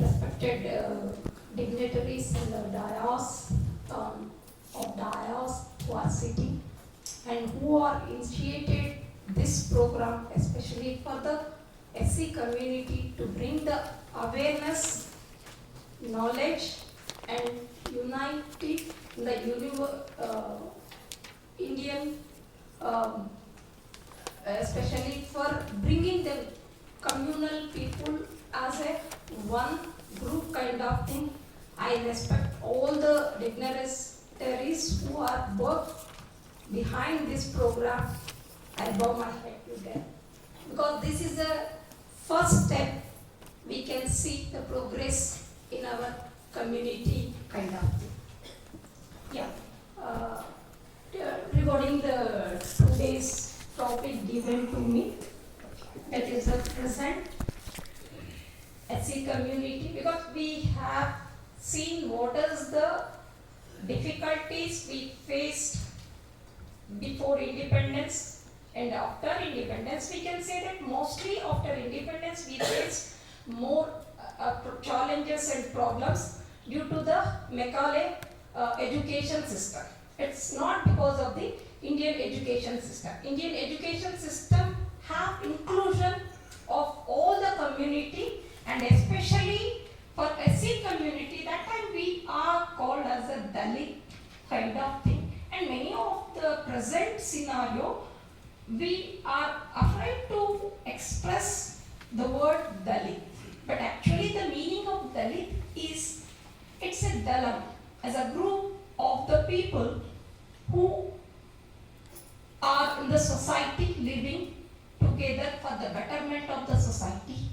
respected dignitaries in the dais, of dais who are sitting and who are initiated this program, especially for the SC community, to bring the awareness, knowledge and unity in the Indian, especially for bringing the communal people as a one group kind of thing. I respect all the dignitaries who are worked behind this program. I bow my head to them, because this is the first step we can see the progress in our community kind of thing. Yeah. Regarding the today's topic given to me, that is the present SC community, because we have seen what is the difficulties we faced before independence and after independence. We can say that mostly after independence we faced more challenges and problems due to the Macaulay education system. It's not because of the Indian education system. Indian education system have inclusion of all the community, and especially for SC community, that time we are called as a Dalit kind of thing. And many of the present scenario, we are afraid to express the word Dalit. But actually the meaning of Dalit is, it's a Dalam, as a group of the people who are in the society living together for the betterment of the society.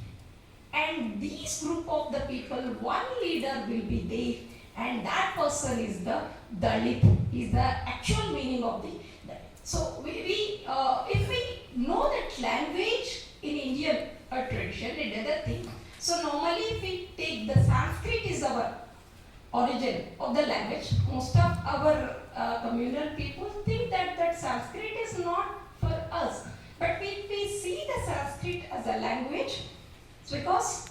And these group of the people, one leader will be there, and that person is the Dalit, is the actual meaning of the Dalit. So if we know that language in Indian tradition and other thing, so normally if we take the Sanskrit is our origin of the language, most of our communal people think that Sanskrit is not for us. But we see the Sanskrit as a language, because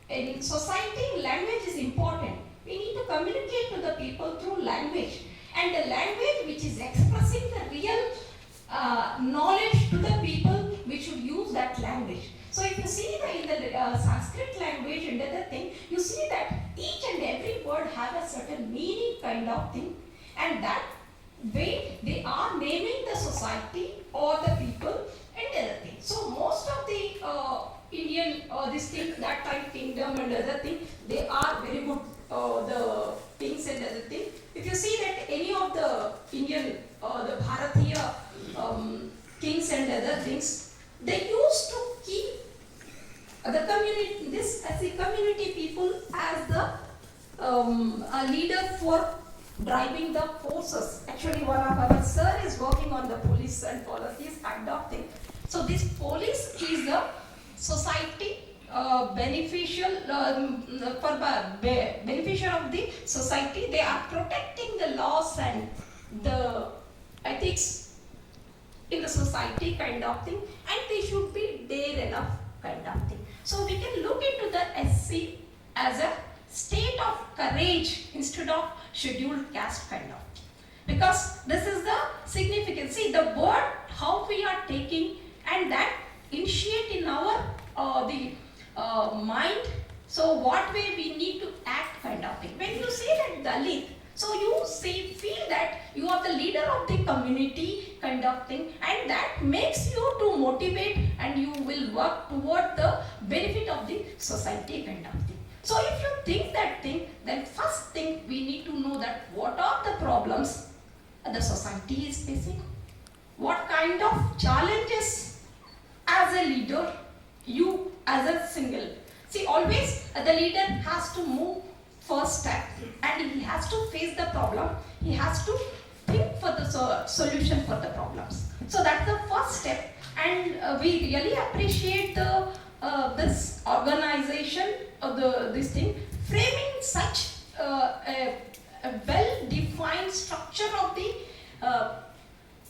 in society language is important. We need to communicate to the people through language, and the language which is expressing the real knowledge to the people, we should use that language. So if you see in the Sanskrit language and other thing, you see that each and every word have a certain meaning kind of thing, and that way they are naming the society or the people and other thing. So most of the Indian this thing, that time kingdom and other thing, they are very good, the kings and other thing. If you see that any of the Indian the Bharatiya kings and other things, they used to keep the community, this as a community people as the a leader for driving the forces. Actually, one of our sir is working on the police and policies kind of thing. So this police is the society beneficial for beneficial of the society. They are protecting the laws and the ethics in the society kind of thing, and they should be there enough kind of thing. So we can look into the SC as a state of courage instead of scheduled caste kind of thing. Because this is the significance. See the word how we are taking, and that initiate in our mind. So what way we need to act kind of thing. When you say that Dalit, so you feel that you are the leader of the community kind of thing, and that makes you to motivate, and you will work toward the benefit of the society kind of thing. So if you think that thing, then first thing we need to know that what are the problems the society is facing, what kind of challenges as a leader, you as a single. See, always the leader has to move first step, and he has to face the problem. He has to think for the solution for the problems. So that's the first step, and we really appreciate the this organization of this thing, framing such a well-defined structure of the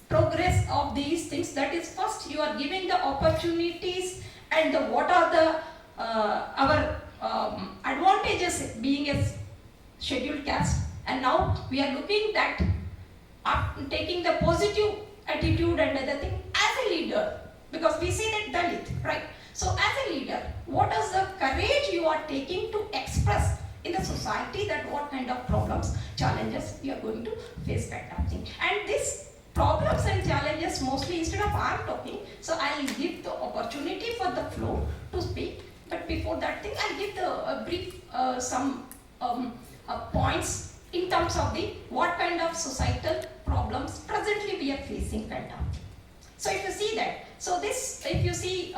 progress of these things. That is, first you are giving the opportunities and what are the our advantages caste, and now we are looking that taking the positive attitude and other thing as a leader, because we see that Dalit, right? So as a leader, what is the courage you are taking to express in the society that what kind of problems, challenges we are going to face, kind of thing. And these problems and challenges, mostly instead of I'm talking, so I'll give the opportunity for the flow to speak. But before that thing, I'll give the brief some points in terms of the what kind of societal problems presently we are facing, kind of. So if you see that, so this, if you see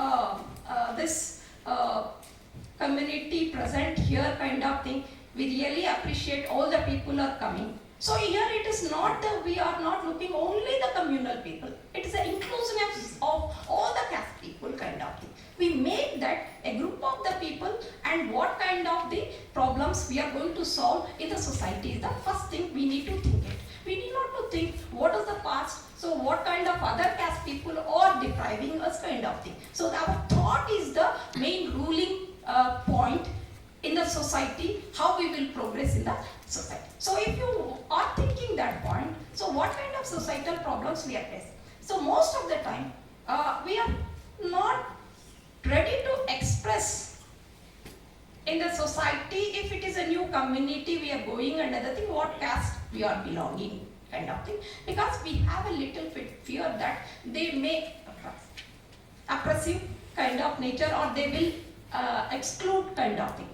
this community present here, kind of thing, we really appreciate all the people are coming. So here it is not that we are not looking only the communal people. It is an inclusiveness of all the caste people, kind of thing. We make that a group of the people, and what kind of the problems we are going to solve in the society is the first thing we need to think it. We need not to think what is the past, so what kind of other caste people are depriving us, kind of thing. So our thought is the main ruling point in the society, how we will progress in the society. So if you are thinking that point, so what kind of societal problems we are facing? So most of the time, we are not ready to express in the society, if it is a new community we are going, another thing, what caste we are belonging, kind of thing, because we have a little bit fear that they may oppressive kind of nature, or they will exclude, kind of thing.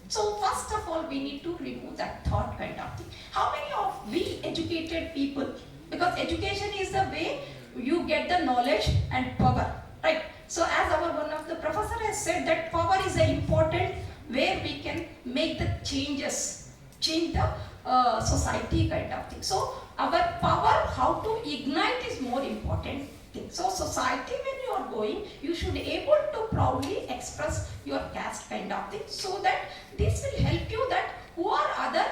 So first of all, we need to remove that thought, kind of thing. How many of we educated people, because education is the way you get the knowledge and power, right? So as one of the professor has said, that power is an important where we can make the changes, change the society, kind of thing. So our power, how to ignite, is more important thing. So society, when you are going, you should be able to proudly express your caste, kind of thing, so that this will help you that who are other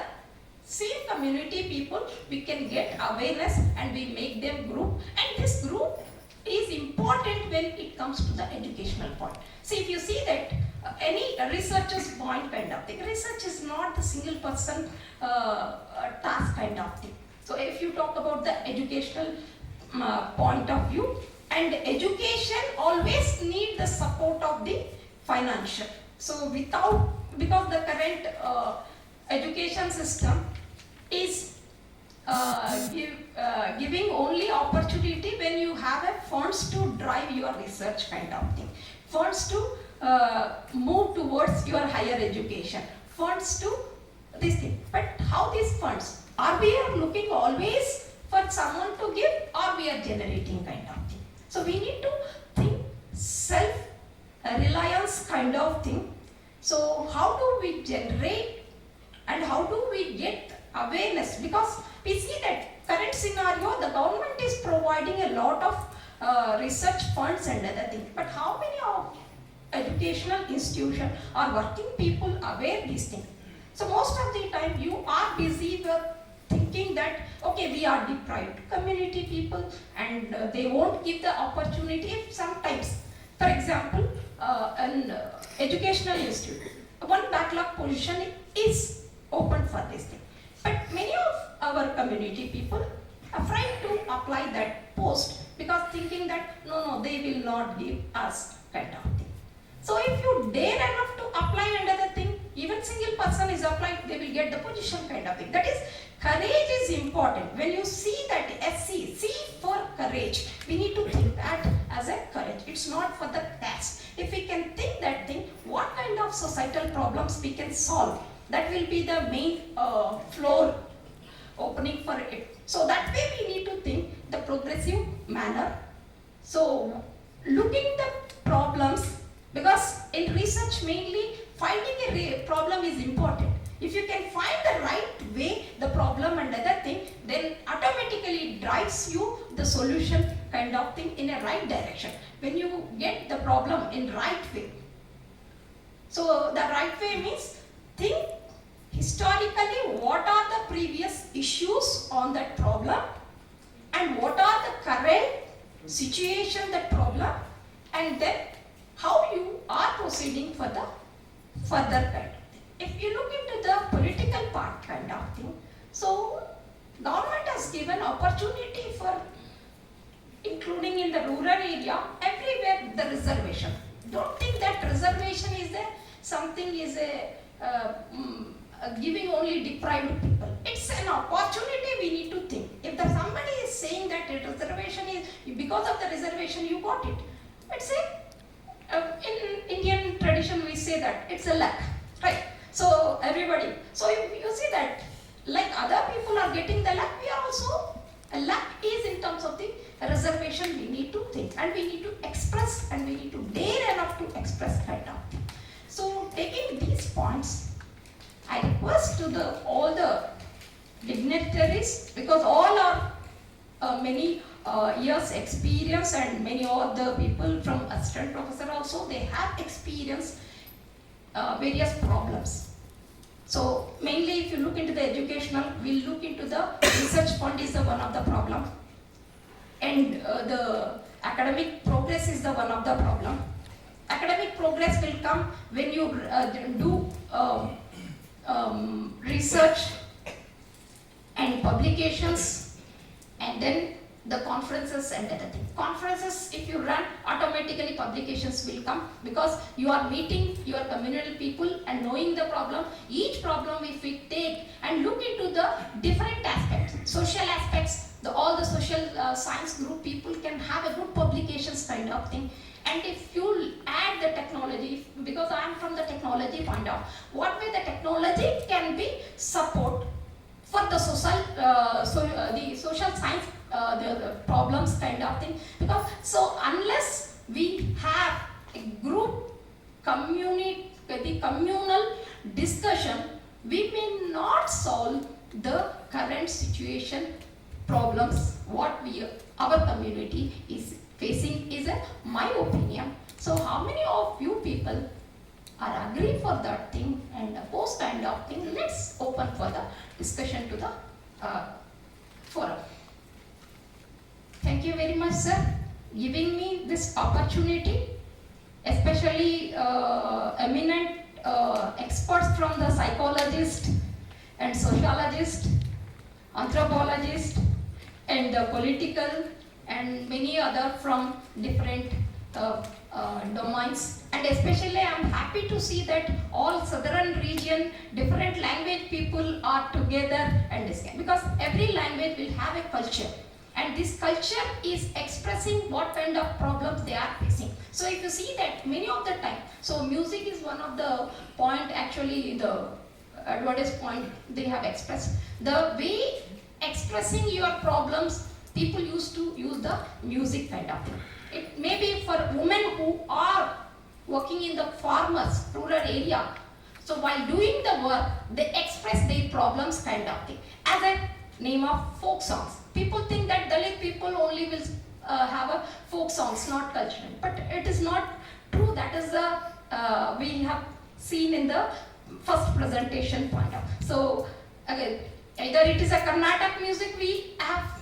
same community people, we can get awareness and we make them group, and this group is important when it comes to the educational point. See, if you see that any researcher's point, kind of thing, research is not the single person task, kind of thing. So if you talk about the educational point of view, and education always need the support of the financial. So without, because the current education system is giving only opportunity when you have a funds to drive your research, kind of thing, funds to move towards your higher education, funds to this thing. But how these funds, are we looking always for someone to give, or we are generating, kind of thing? So we need to think self-reliance, kind of thing. So how do we generate and how do we get awareness? Because we see that current scenario, the government is providing a lot of research funds and other things. But how many of educational institutions or working people aware these things? So most of the time you are busy with thinking that, okay, we are deprived community people and they won't give the opportunity. Sometimes, for example, an educational institute, one backlog position is open for this thing. But many of our community people are afraid to apply that post, because thinking that no, they will not give us, kind of thing. So if you dare enough to apply another thing, even single person is applied, they will get the position, kind of thing. That is, courage is important. When you see that SC, C for courage, we need to think that as a courage. It's not for the task. If we can think that thing, what kind of societal problems we can solve, that will be the main floor opening for it. So that way we need to think the progressive manner. So looking the problems, because in research mainly finding a problem is important. If you can find the right way, the problem and other thing, then automatically it drives you the solution, kind of thing, in a right direction. When you get the problem in right way. So the right way means think historically what are the previous issues on that problem and what are the current situation, that problem, and then how you are proceeding for the further kind of thing. If you look into the political part, kind of thing, So government has given opportunity for including in the rural area, everywhere the reservation. Don't think that reservation is something is giving only deprived people. It's an opportunity we need to think. If somebody is saying that reservation is, because of the reservation you got it. It's in Indian tradition we say that it's a luck, right? So everybody, so you see that like other people are getting the luck, we are also, luck is in terms of the reservation we need to think and we need to express and we need to dare enough to express right now. So taking these points, I request to all the dignitaries, because all are many years experience and many of the people from assistant professor also, they have experienced various problems. So mainly if you look into the educational, we'll look into the research fund is the one of the problem, and the academic progress is the one of the problem. Academic progress will come when you do research and publications, and then the conferences and other things. Conferences, if you run, automatically publications will come, because you are meeting your communal people and knowing the problem. Each problem if we take and look into the different aspects, social aspects, all the social science group people can have a good publications kind of thing. And if you add the technology, because I am from the technology point of, what way the technology can be support for the social, the social science, the problems kind of thing. Because so unless we have a group the communal discussion, we may not solve the current situation problems what our community is facing is my opinion. So how many of you people are agree for that thing and oppose kind of thing? Let's open for the discussion to the forum. Thank you very much, sir, giving me this opportunity, especially eminent experts from the psychologist and sociologist, anthropologist, and the political, and many other from different domains. And especially I am happy to see that all southern region, different language people are together and discuss, because every language will have a culture. And this culture is expressing what kind of problems they are facing. So if you see that many of the time, so music is one of the point, actually the advertised point they have expressed. The way expressing your problems, people used to use the music kind of thing. It may be for women who are working in the farmers, rural area. So while doing the work, they express their problems kind of thing. As a name of folk songs. People think that Dalit people only will have a folk songs, not cultural. But it is not true. That is the we have seen in the first presentation point of. So again, either it is a Carnatic music we have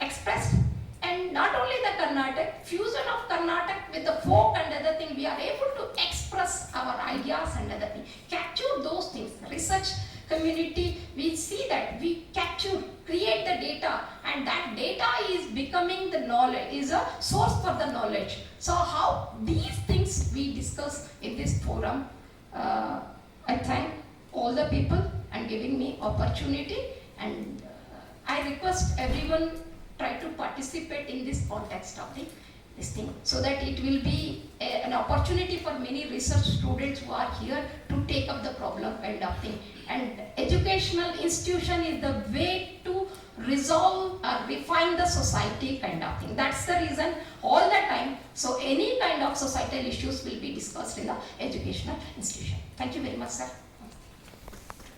expressed, and not only the Carnatic, fusion of Carnatic with the folk and other thing, we are able to express our ideas and other thing, capture those things. Research community, we see that we capture, create the data, and that data is becoming the knowledge, is a source for the knowledge. So how these things we discuss in this forum, I thank all the people and giving me opportunity, and I request everyone try to participate in this context of this thing, so that it will be an opportunity for many research students who are here to take up the problem kind of thing. And educational institution is the way to resolve or refine the society kind of thing. That's the reason all the time. So any kind of societal issues will be discussed in the educational institution. Thank you very much, sir.